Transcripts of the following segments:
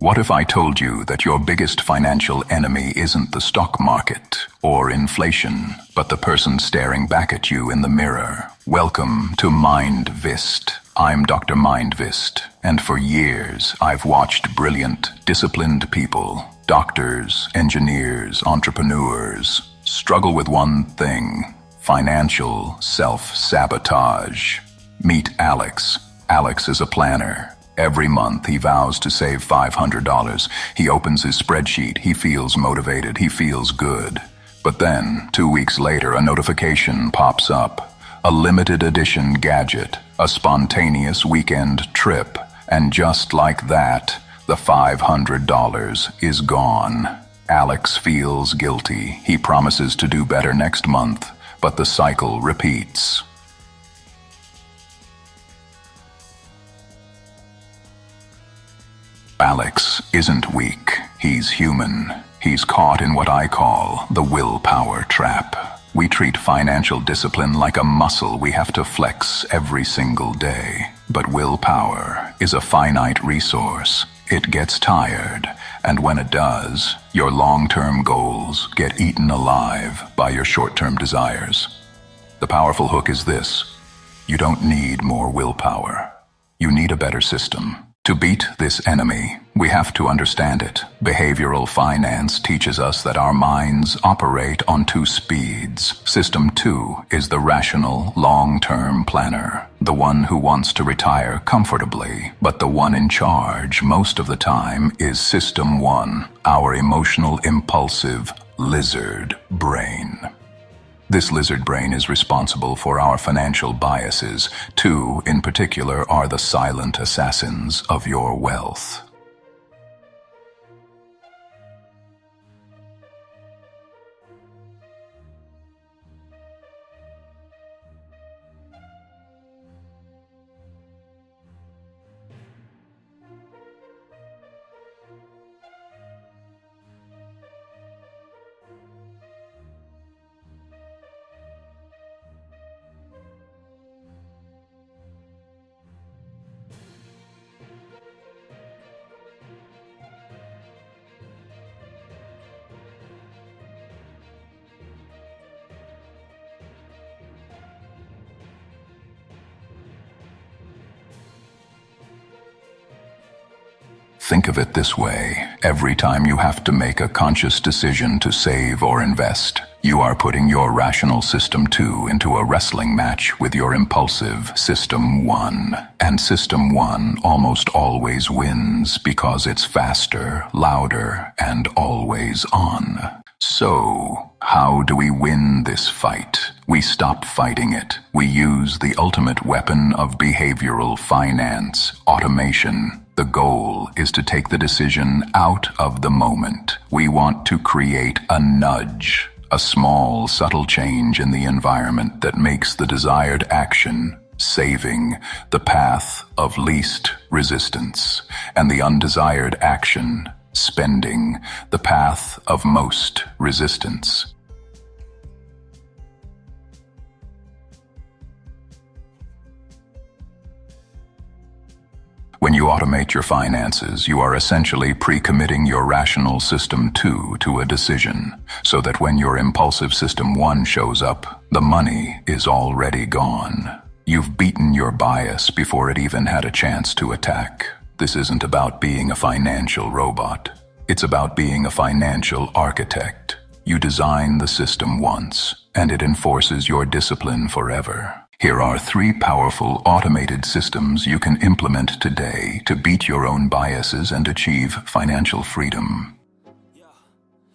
What if I told you that your biggest financial enemy isn't the stock market or inflation, but the person staring back at you in the mirror? Welcome to Mindvist. I'm Dr. Mindvist, and for years I've watched brilliant, disciplined people, doctors, engineers, entrepreneurs, struggle with one thing: financial self-sabotage. Meet Alex. Alex is a planner. Every month he vows to save $500. He opens his spreadsheet, he feels motivated, he feels good. But then, 2 weeks later, a notification pops up. A limited edition gadget, a spontaneous weekend trip, and just like that, the $500 is gone. Alex feels guilty. He promises to do better next month, but the cycle repeats. Alex isn't weak. He's human. He's caught in what I call the willpower trap. We treat financial discipline like a muscle we have to flex every single day. But willpower is a finite resource. It gets tired, and when it does, your long-term goals get eaten alive by your short-term desires. The powerful hook is this: you don't need more willpower. You need a better system. To beat this enemy, we have to understand it. Behavioral finance teaches us that our minds operate on two speeds. System 2 is the rational, long-term planner, the one who wants to retire comfortably. But the one in charge most of the time is System 1, our emotional, impulsive lizard brain. This lizard brain is responsible for our financial biases. Two, in particular, are the silent assassins of your wealth. Think of it this way: every time you have to make a conscious decision to save or invest, you are putting your rational System 2 into a wrestling match with your impulsive System 1. And System 1 almost always wins because it's faster, louder, and always on. So, how do we win this fight? We stop fighting it. We use the ultimate weapon of behavioral finance: automation. The goal is to take the decision out of the moment. We want to create a nudge, a small, subtle change in the environment that makes the desired action, saving, the path of least resistance, and the undesired action, spending, the path of most resistance. When you automate your finances, you are essentially pre-committing your rational System 2 to a decision, so that when your impulsive System 1 shows up, the money is already gone. You've beaten your bias before it even had a chance to attack. This isn't about being a financial robot. It's about being a financial architect. You design the system once, and it enforces your discipline forever. Here are 3 powerful automated systems you can implement today to beat your own biases and achieve financial freedom.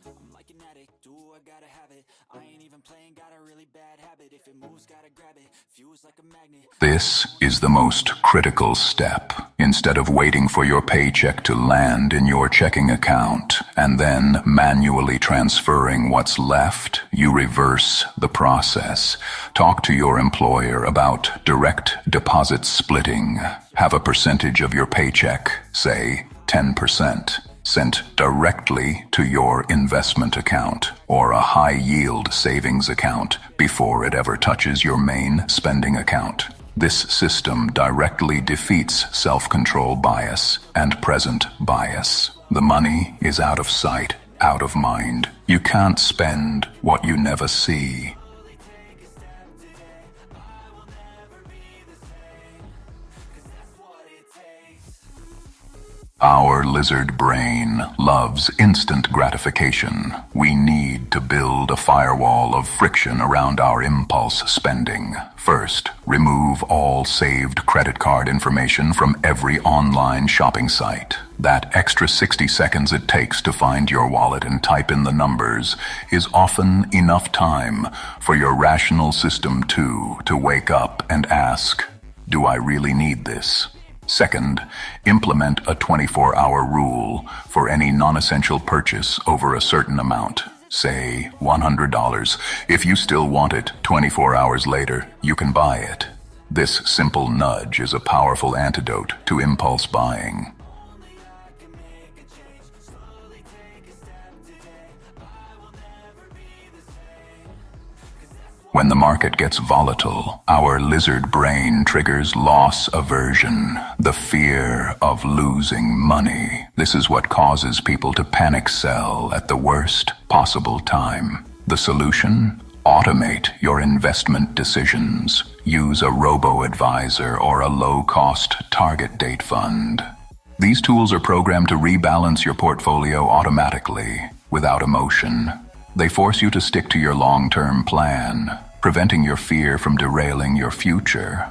I'm like an addict, do I gotta have it. I ain't even playing, got a really bad habit. If it moves, gotta grab it, fuse like a magnet. This is the most critical step. Instead of waiting for your paycheck to land in your checking account and then manually transferring what's left, you reverse the process. Talk to your employer about direct deposit splitting. Have a percentage of your paycheck, say 10%, sent directly to your investment account or a high-yield savings account before it ever touches your main spending account. This system directly defeats self-control bias and present bias. The money is out of sight, out of mind. You can't spend what you never see. Our lizard brain loves instant gratification. We need to build a firewall of friction around our impulse spending. First, remove all saved credit card information from every online shopping site. That extra 60 seconds it takes to find your wallet and type in the numbers is often enough time for your rational system to wake up and ask, do I really need this? Second, implement a 24-hour rule for any non-essential purchase over a certain amount, say $100. If you still want it 24 hours later, you can buy it. This simple nudge is a powerful antidote to impulse buying. When the market gets volatile, our lizard brain triggers loss aversion, the fear of losing money. This is what causes people to panic sell at the worst possible time. The solution? Automate your investment decisions. Use a robo-advisor or a low-cost target date fund. These tools are programmed to rebalance your portfolio automatically, without emotion. They force you to stick to your long-term plan, preventing your fear from derailing your future.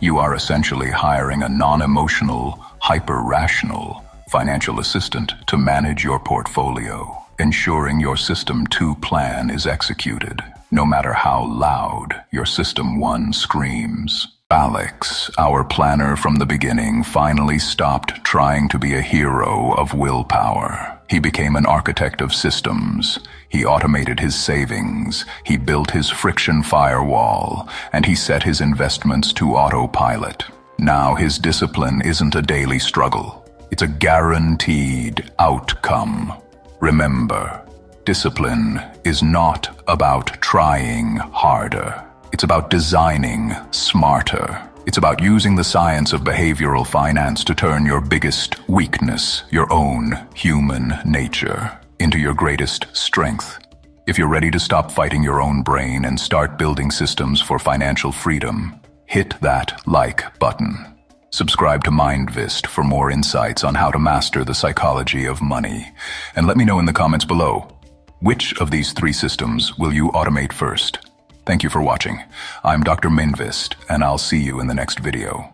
You are essentially hiring a non-emotional, hyper-rational financial assistant to manage your portfolio, ensuring your System 2 plan is executed, no matter how loud your System 1 screams. Alex, our planner from the beginning, finally stopped trying to be a hero of willpower. He became an architect of systems. He automated his savings, he built his friction firewall, and he set his investments to autopilot. Now his discipline isn't a daily struggle. It's a guaranteed outcome. Remember, discipline is not about trying harder. It's about designing smarter. It's about using the science of behavioral finance to turn your biggest weakness, your own human nature, into your greatest strength. If you're ready to stop fighting your own brain and start building systems for financial freedom, hit that like button. Subscribe to Mindvist for more insights on how to master the psychology of money. And let me know in the comments below, which of these 3 systems will you automate first? Thank you for watching. I'm Dr. Mindvist, and I'll see you in the next video.